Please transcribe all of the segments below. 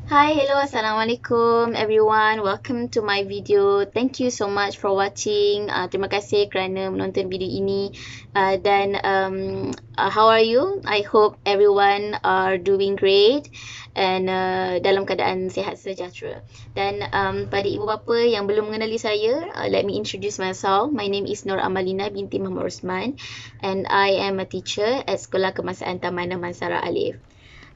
Hi, hello, assalamualaikum everyone. Welcome to my video. Thank you so much for watching. Terima kasih kerana menonton video ini. How are you? I hope everyone are doing great and dalam keadaan sihat sejahtera. Dan pada ibu bapa yang belum mengenali saya, let me introduce myself. My name is Nur Amalina binti Muhammad Osman and I am a teacher at Sekolah Kemasaan Taman Damansara Alif.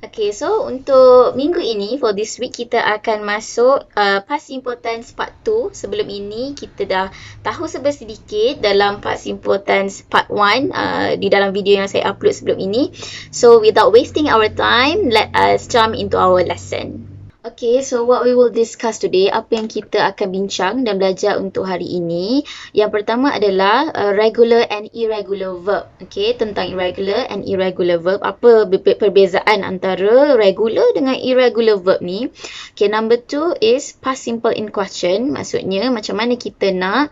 Okay, so untuk minggu ini, for this week, kita akan masuk past simple tense part 2. Sebelum ini, kita dah tahu sedikit dalam past simple tense part 1 di dalam video yang saya upload sebelum ini. So, without wasting our time, let us jump into our lesson. Okay, so what we will discuss today, apa yang kita akan bincang dan belajar untuk hari ini. Yang pertama adalah regular and irregular verb. Okay, tentang irregular and irregular verb. Apa perbezaan antara regular dengan irregular verb ni. Okay, number 2 is past simple in question. Maksudnya, macam mana kita nak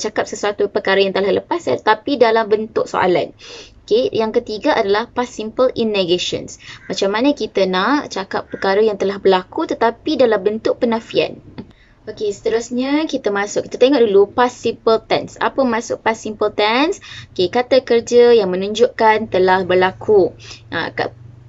cakap sesuatu perkara yang telah lepas tapi dalam bentuk soalan. Okay, yang ketiga adalah past simple in negations. Macam mana kita nak cakap perkara yang telah berlaku tetapi dalam bentuk penafian. Okey, seterusnya kita tengok dulu past simple tense. Apa maksud past simple tense? Okey, kata kerja yang menunjukkan telah berlaku.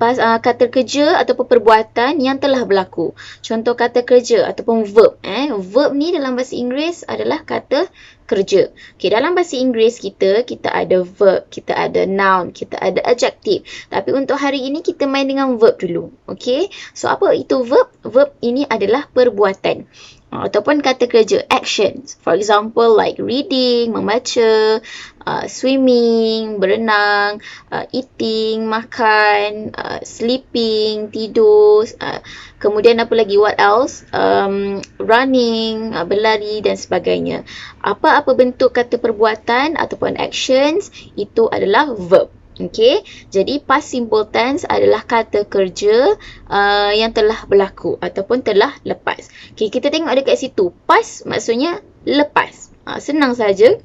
Kata kerja ataupun perbuatan yang telah berlaku. Contoh kata kerja ataupun verb. Verb ni dalam bahasa Inggeris adalah kata kerja. Okay, dalam bahasa Inggeris kita ada verb, kita ada noun, kita ada adjective. Tapi untuk hari ini kita main dengan verb dulu. Okay, so apa itu verb? Verb ini adalah perbuatan. Ataupun kata kerja, actions. For example, like reading, membaca, swimming, berenang, eating, makan, sleeping, tidur. Kemudian apa lagi? What else? Running, berlari dan sebagainya. Apa-apa bentuk kata perbuatan ataupun actions, itu adalah verb. Okay, jadi past simple tense adalah kata kerja yang telah berlaku ataupun telah lepas. Okay, kita tengok ada kat situ. Past maksudnya lepas. Senang saja.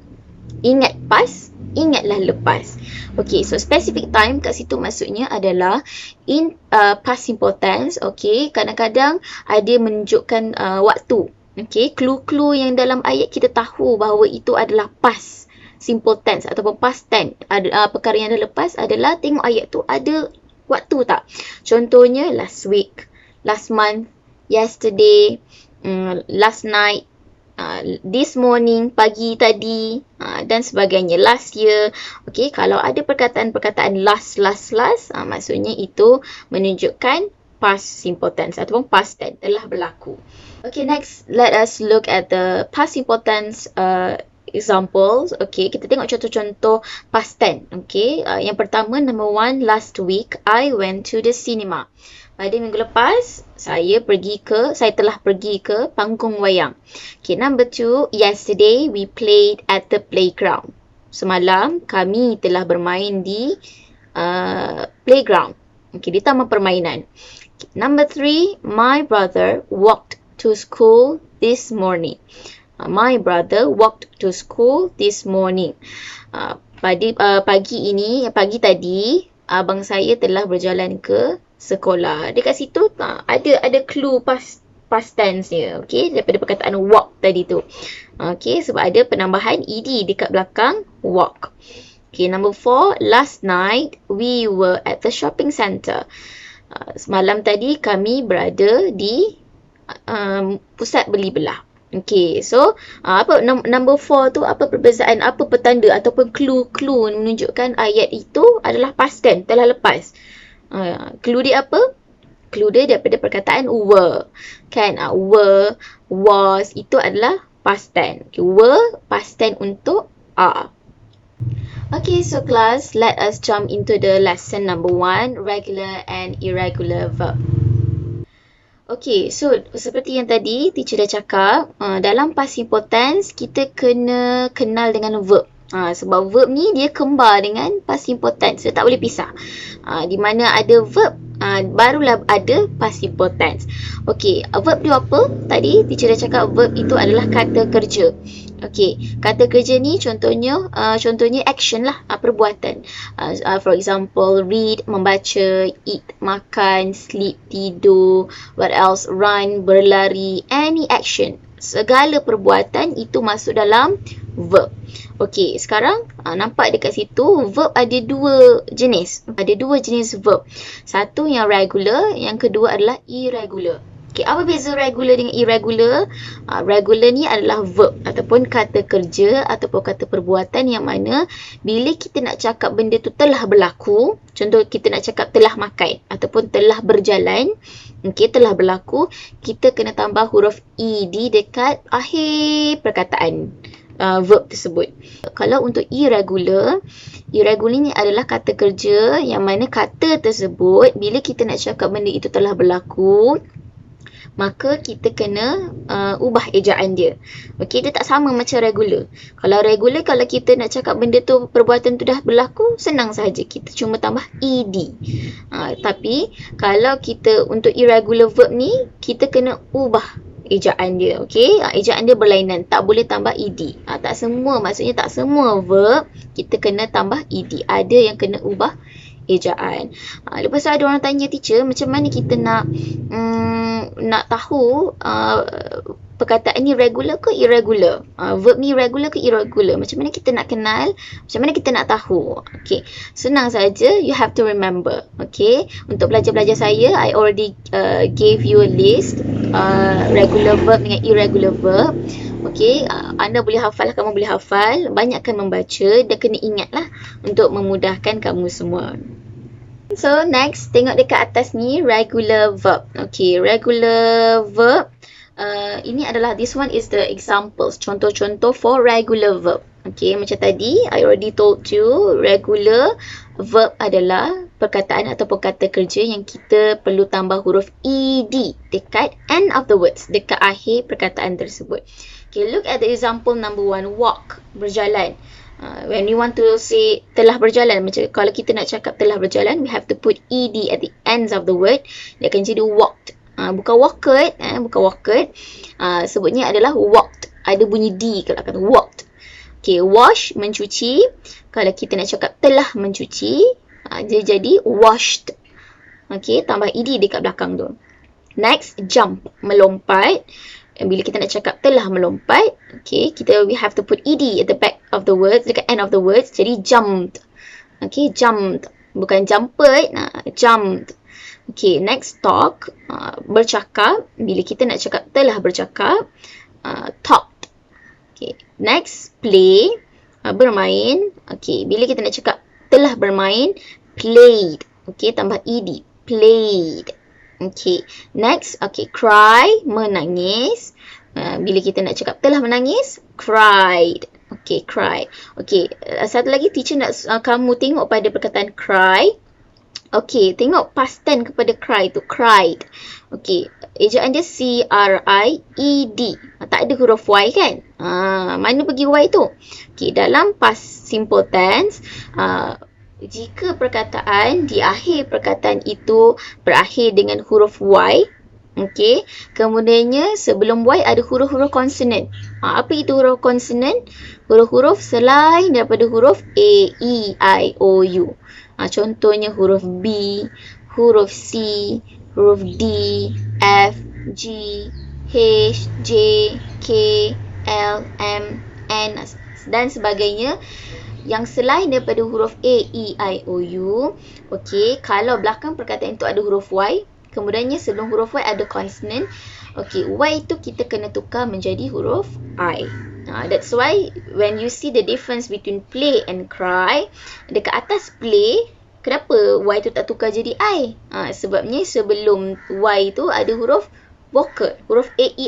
Ingat past, ingatlah lepas. Okay, so specific time kat situ maksudnya adalah in past simple tense. Okay, kadang-kadang ada menunjukkan waktu. Okay, clue-clue yang dalam ayat kita tahu bahawa itu adalah past simple tense ataupun past tense. Perkara yang dah lepas adalah tengok ayat tu ada waktu tak. Contohnya last week, last month, yesterday, last night, this morning, pagi tadi dan sebagainya, last year. Okay, kalau ada perkataan-perkataan last, maksudnya itu menunjukkan past simple tense ataupun past tense telah berlaku. Okay, next let us look at the past simple tense examples. Okay, kita tengok contoh-contoh past tense. Okay, yang pertama, number 1, last week I went to the cinema. Pada minggu lepas, saya telah pergi ke panggung wayang. Okay, number 2, yesterday we played at the playground. Semalam kami telah bermain di playground. Okay, di taman permainan. Okay, number 3, my brother walked to school this morning. My brother walked to school this morning. Pagi tadi, abang saya telah berjalan ke sekolah. Dekat situ ada clue past tense dia. Okay, daripada perkataan walk tadi tu. Okay, sebab ada penambahan ed dekat belakang walk. Okay, number 4, last night we were at the shopping centre. Semalam tadi kami berada di pusat beli belah. Okay, so apa number 4 tu, apa perbezaan, apa petanda ataupun clue menunjukkan ayat itu adalah past tense, telah lepas. Clue dia apa? Clue dia daripada perkataan were. Kan? Were, was, itu adalah past tense. Okay, were, past tense untuk are. Okay, so class, let us jump into the lesson number 1, regular and irregular verb. Okay, so seperti yang tadi teacher dah cakap, dalam past simple tense kita kena kenal dengan verb. Sebab verb ni dia kembar dengan past simple tense, dia tak boleh pisah. Di mana ada verb, barulah ada past simple tense. Okay, verb tu apa? Tadi teacher dah cakap verb itu adalah kata kerja. Okey, kata kerja ni contohnya action lah, perbuatan. For example, read, membaca, eat, makan, sleep, tidur, what else, run, berlari, any action. Segala perbuatan itu masuk dalam verb. Okey, sekarang nampak dekat situ verb ada dua jenis. Ada dua jenis verb. Satu yang regular, yang kedua adalah irregular. Okay, apa beza regular dengan irregular? Regular ni adalah verb ataupun kata kerja ataupun kata perbuatan yang mana bila kita nak cakap benda tu telah berlaku, contoh kita nak cakap telah makan ataupun telah berjalan, okay, telah berlaku, kita kena tambah huruf ed dekat akhir perkataan verb tersebut. Kalau untuk irregular ni adalah kata kerja yang mana kata tersebut bila kita nak cakap benda itu telah berlaku, maka kita kena ubah ejaan dia. Okey, dia tak sama macam regular. Kalau regular, kalau kita nak cakap benda tu, perbuatan tu dah berlaku, senang sahaja. Kita cuma tambah ed. Tapi kalau kita untuk irregular verb ni, kita kena ubah ejaan dia. Okey, ejaan dia berlainan, tak boleh tambah ed. Tak semua, maksudnya tak semua verb kita kena tambah ed. Ada yang kena ubah ejaan. Lepas tu ada orang tanya, teacher, macam mana kita nak tahu perkataan ni regular ke irregular? Verb ni regular ke irregular? Macam mana kita nak kenal? Macam mana kita nak tahu? Okay, senang saja. You have to remember. Okay, untuk belajar-belajar saya, I already gave you a list regular verb dengan irregular verb. Okay, anda boleh hafal, kamu boleh hafal. Banyakkan membaca dan kena ingatlah untuk memudahkan kamu semua. So, next, tengok dekat atas ni, regular verb. Okay, regular verb. Ini adalah, this one is the examples, contoh-contoh for regular verb. Okay, macam tadi, I already told you, regular verb adalah perkataan ataupun kata kerja yang kita perlu tambah huruf ed dekat end of the words, dekat akhir perkataan tersebut. Okay, look at the example number 1, walk, berjalan. When you want to say telah berjalan, macam kalau kita nak cakap telah berjalan, we have to put ed at the ends of the word. Dia akan jadi walked. Bukan walked, bukan walked. Sebutnya adalah walked. Ada bunyi d kalau kata walked. Okay, wash, mencuci. Kalau kita nak cakap telah mencuci, dia jadi washed. Okay, tambah ed dekat belakang tu. Next, jump, melompat. Bila kita nak cakap telah melompat, okay, we have to put ed at the back of the words, dekat end of the words, jadi jumped. Okay, jumped. Bukan jumped, jumped. Okay, next, talk, bercakap. Bila kita nak cakap telah bercakap, talked. Okay, next, play, bermain. Okay, bila kita nak cakap telah bermain, played. Okay, tambah ed, played. Okay, next, okay, cry, menangis. Bila kita nak cakap telah menangis, cried. Okay, cry. Okay, satu lagi, teacher nak kamu tengok pada perkataan cry. Okay, tengok past tense kepada cry tu, cried. Okay, ejaan dia C-R-I-E-D. Tak ada huruf Y kan? Mana pergi Y tu? Okay, dalam past simple tense, jika perkataan di akhir perkataan itu berakhir dengan huruf Y, okay, kemudiannya sebelum Y ada huruf-huruf konsonan. Apa itu huruf konsonan? Huruf-huruf selain daripada huruf A, E, I, O, U. Contohnya huruf B, huruf C, huruf D, F, G, H, J, K, L, M, N dan sebagainya. Yang selain daripada huruf A, E, I, O, U, okay, kalau belakang perkataan itu ada huruf Y, kemudiannya sebelum huruf Y ada konsonan, okay, Y itu kita kena tukar menjadi huruf I. That's why when you see the difference between play and cry, dekat atas play, kenapa Y itu tak tukar jadi I? Sebabnya sebelum Y itu ada huruf vokal, huruf A, E,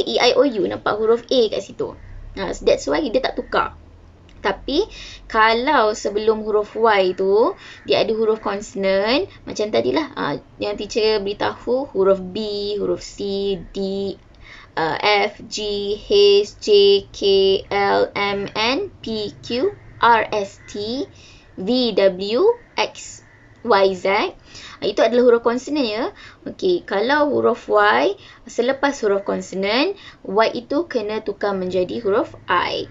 I, O, U, nampak huruf A kat situ. That's why dia tak tukar. Tapi kalau sebelum huruf Y tu dia ada huruf konsonan, macam tadilah yang teacher beritahu, huruf B, huruf C, D, F, G, H, J, K, L, M, N, P, Q, R, S, T, V, W, X, YZ. Itu adalah huruf konsonan ya. Okey, kalau huruf Y, selepas huruf konsonan, Y itu kena tukar menjadi huruf I.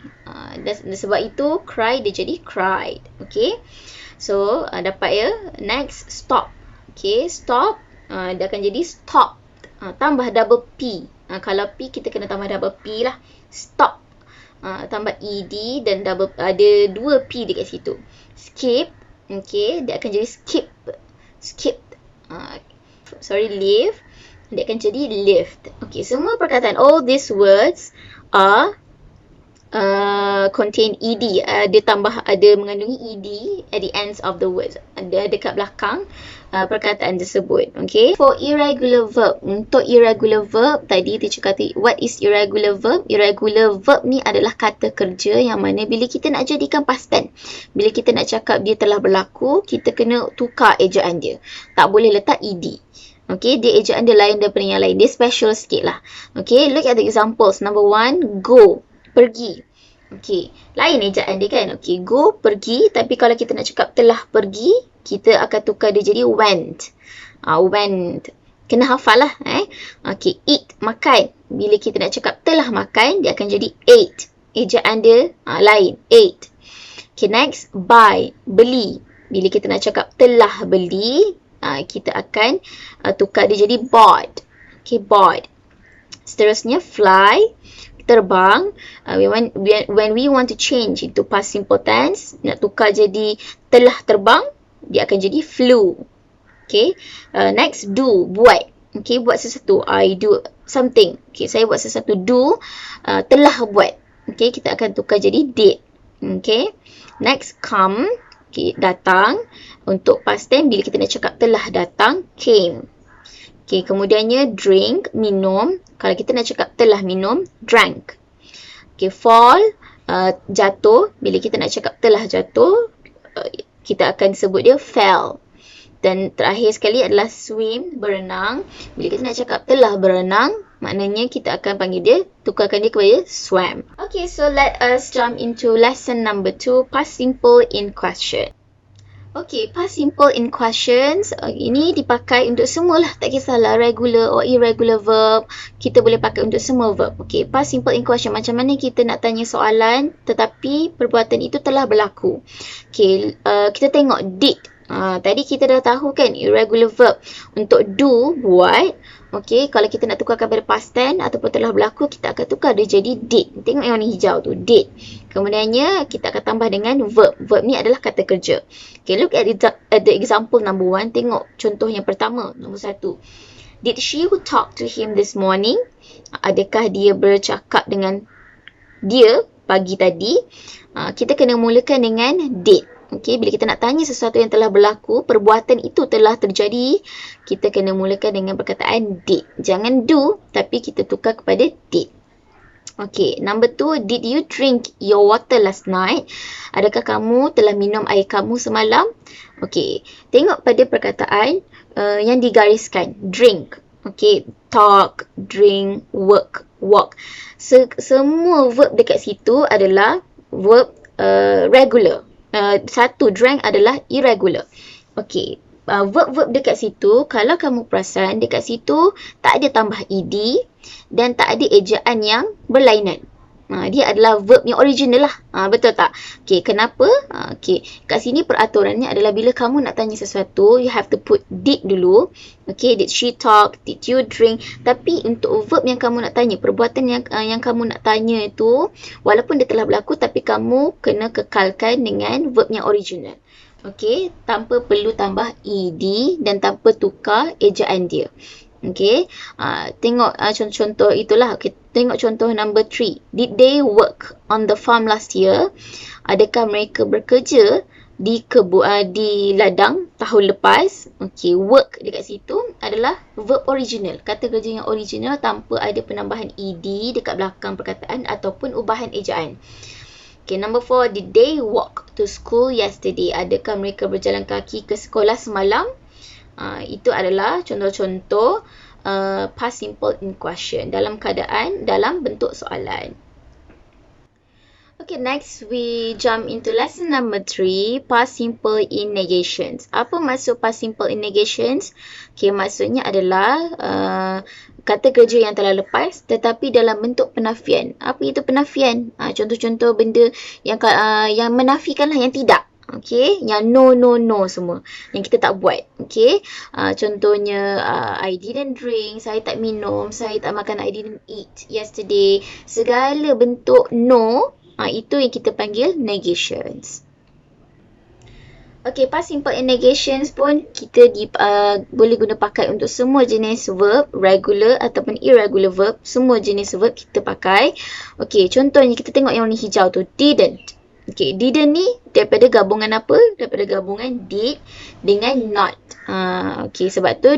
Sebab itu cry dia jadi cried. Okey. So, dapat ya. Next, stop. Okey, stop. Dia akan jadi stopped. Tambah double P. Kalau P, kita kena tambah double P lah. Stop. Tambah ED dan double, ada 2 P dekat situ. Skip. Okey, dia akan jadi skip. Skip. Leave. Dia akan jadi lift. Okey, semua perkataan, all these words are contain ED. Ada mengandungi ED at the ends of the words. Ada dekat belakang perkataan tersebut. Okay. For irregular verb. Untuk irregular verb, tadi teacher kata, what is irregular verb? Irregular verb ni adalah kata kerja yang mana bila kita nak jadikan past tense, bila kita nak cakap dia telah berlaku, kita kena tukar ejaan dia. Tak boleh letak ED. Okay, dia ejaan dia lain daripada yang lain. Dia special sikit lah. Okay, look at the examples. Number 1, go. Pergi. Okay, lain ejaan dia kan. Okay, go, pergi. Tapi kalau kita nak cakap telah pergi, kita akan tukar dia jadi went. Went. Kena hafal lah. Okay, eat, makan. Bila kita nak cakap telah makan, dia akan jadi ate. Ejaan dia lain. Ate. Okay, next, buy, beli. Bila kita nak cakap telah beli, kita akan tukar dia jadi bought. Okay, bought. Seterusnya, fly, terbang. When we want to change into past simple tense, nak tukar jadi telah terbang, dia akan jadi flew. Okay. Next, do, buat. Okay, buat sesuatu. I do something. Okay, saya buat sesuatu. Do, telah buat. Okay, kita akan tukar jadi did. Okay. Next, come. Okay, datang. Untuk past tense, bila kita nak cakap telah datang, came. Okay, kemudiannya drink, minum. Kalau kita nak cakap telah minum, drank. Okay, fall, jatuh. Bila kita nak cakap telah jatuh, kita akan sebut dia fell. Dan terakhir sekali adalah swim, berenang. Bila kita nak cakap telah berenang, maknanya kita akan panggil dia, tukarkan dia kepada swam. Okay, so let us jump into lesson number 2, past simple in question. Okay, past simple in questions. Ini dipakai untuk semualah. Tak kisahlah regular or irregular verb. Kita boleh pakai untuk semua verb. Okay, past simple in question. Macam mana kita nak tanya soalan tetapi perbuatan itu telah berlaku. Okay, kita tengok did. Tadi kita dah tahu kan irregular verb. Untuk do, buat. Okay, kalau kita nak tukarkan pada past tense ataupun telah berlaku, kita akan tukar dia jadi did. Tengok yang warna hijau tu, did. Kemudiannya, kita akan tambah dengan verb. Verb ni adalah kata kerja. Okay, look at the example number 1. Tengok contoh yang pertama, nombor 1. Did she talk to him this morning? Adakah dia bercakap dengan dia pagi tadi? Kita kena mulakan dengan did. Okay, bila kita nak tanya sesuatu yang telah berlaku, perbuatan itu telah terjadi, kita kena mulakan dengan perkataan did. Jangan do, tapi kita tukar kepada did. Okay, number 2, did you drink your water last night? Adakah kamu telah minum air kamu semalam? Okay, tengok pada perkataan yang digariskan. Drink. Okay, talk, drink, work, walk. Semua verb dekat situ adalah verb regular. Satu, drank adalah irregular. Okay, verb-verb dekat situ, kalau kamu perasan, dekat situ tak ada tambah ed dan tak ada ejaan yang berlainan. Dia adalah verb yang original lah. Betul tak? Okay, kenapa? Okay, kat sini peraturannya adalah bila kamu nak tanya sesuatu, you have to put did dulu. Okay, did she talk? Did you drink? Tapi untuk verb yang kamu nak tanya, perbuatan yang kamu nak tanya itu, walaupun dia telah berlaku, tapi kamu kena kekalkan dengan verb yang original. Okay, tanpa perlu tambah ed dan tanpa tukar ejaan dia. Okay, tengok contoh itulah. Okay, tengok contoh number 3. Did they work on the farm last year? Adakah mereka bekerja di ladang tahun lepas? Okay, work dekat situ adalah verb original. Kata kerja yang original tanpa ada penambahan ed dekat belakang perkataan ataupun ubahan ejaan. Okay, number 4. Did they walk to school yesterday? Adakah mereka berjalan kaki ke sekolah semalam? Itu adalah contoh-contoh past simple in question dalam bentuk soalan. Okay, next we jump into lesson number 3, past simple in negations. Apa maksud past simple in negations? Okay, maksudnya adalah kata kerja yang telah lepas tetapi dalam bentuk penafian. Apa itu penafian? Contoh-contoh benda yang menafikanlah yang tidak. Okay, yang no semua yang kita tak buat. Okay, contohnya I didn't drink, saya tak minum, saya tak makan, I didn't eat yesterday. Segala bentuk no, itu yang kita panggil negations. Okay, past simple and negations pun kita boleh guna pakai untuk semua jenis verb, regular ataupun irregular verb. Semua jenis verb kita pakai. Okay, contohnya kita tengok yang warna hijau tu, didn't. Okay, didn't ni daripada gabungan apa? Daripada gabungan did dengan not. Okay, sebab tu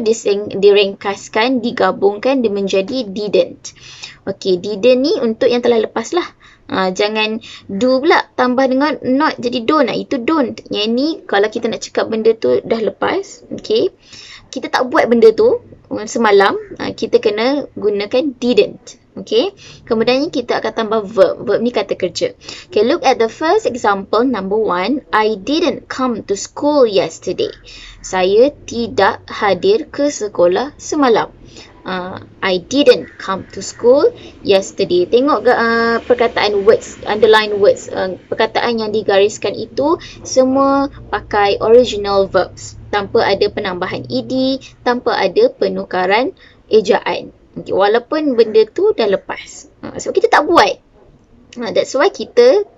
diringkaskan, digabungkan dia menjadi didn't. Okay, didn't ni untuk yang telah lepas lah. Jangan do pula tambah dengan not jadi don't. Itu don't. Yang ni kalau kita nak cakap benda tu dah lepas, okay, kita tak buat benda tu semalam, kita kena gunakan didn't. Okay, kemudiannya kita akan tambah verb. Verb ni kata kerja. Okay, look at the first example, number 1. I didn't come to school yesterday. Saya tidak hadir ke sekolah semalam. I didn't come to school yesterday. Tengok perkataan words, underline words. Perkataan yang digariskan itu semua pakai original verbs. Tanpa ada penambahan ed, tanpa ada penukaran ejaan. Okay, walaupun benda tu dah lepas. Sebab kita tak buat. That's why kita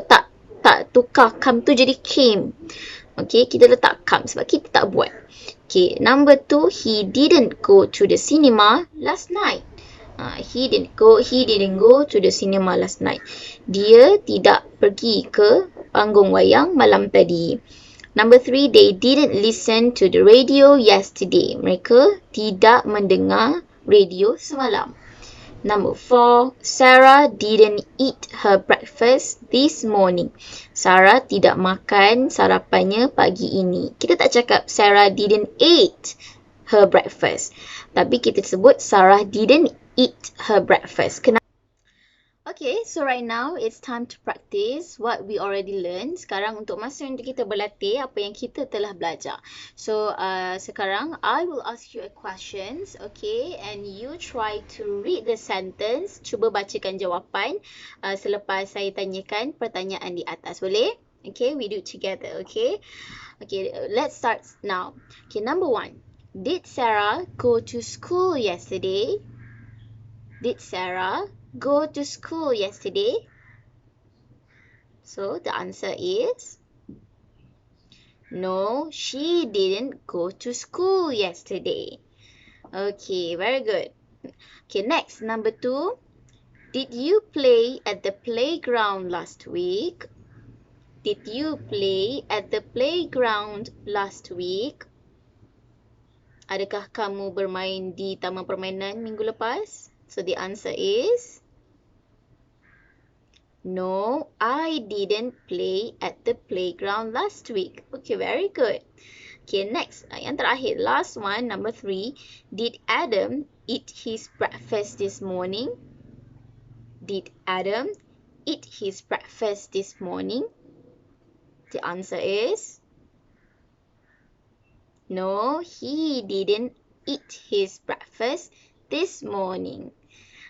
tak tukar come tu jadi came. Okay, kita letak come sebab kita tak buat. Okay, number 2, he didn't go to the cinema last night. He didn't go to the cinema last night. Dia tidak pergi ke panggung wayang malam tadi. Number 3, they didn't listen to the radio yesterday. Mereka tidak mendengar radio semalam. Number 4, Sarah didn't eat her breakfast this morning. Sarah tidak makan sarapannya pagi ini. Kita tak cakap Sarah didn't eat her breakfast. Tapi kita sebut Sarah didn't eat her breakfast. Okay, so right now it's time to practice what we already learned. Sekarang untuk masa untuk kita berlatih apa yang kita telah belajar. So sekarang I will ask you a questions, okay, and you try to read the sentence. Cuba bacakan jawapan selepas saya tanyakan pertanyaan di atas, boleh? Okay, we do it together, okay? Okay, let's start now. Okay, number 1. Did Sarah go to school yesterday? Did Sarah go to school yesterday? So the answer is no, she didn't go to school yesterday. Okay, very good. Okay, next, number 2. Did you play at the playground last week? Did you play at the playground last week? Adakah kamu bermain di taman permainan minggu lepas? So the answer is no, I didn't play at the playground last week. Okay, very good. Okay, next. Yang terakhir, last one, number 3. Did Adam eat his breakfast this morning? Did Adam eat his breakfast this morning? The answer is no, he didn't eat his breakfast this morning.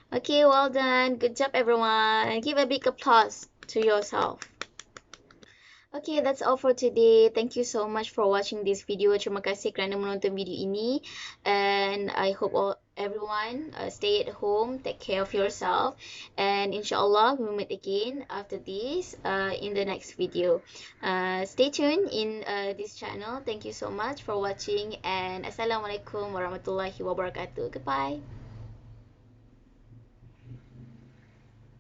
Okay, well done. Good job, everyone. Give a big applause to yourself. Okay, that's all for today. Thank you so much for watching this video. Terima kasih kerana menonton video ini. And I hope everyone stay at home, take care of yourself. And inshallah, we'll meet again after this in the next video. Stay tuned in this channel. Thank you so much for watching. And Assalamualaikum warahmatullahi wabarakatuh. Goodbye.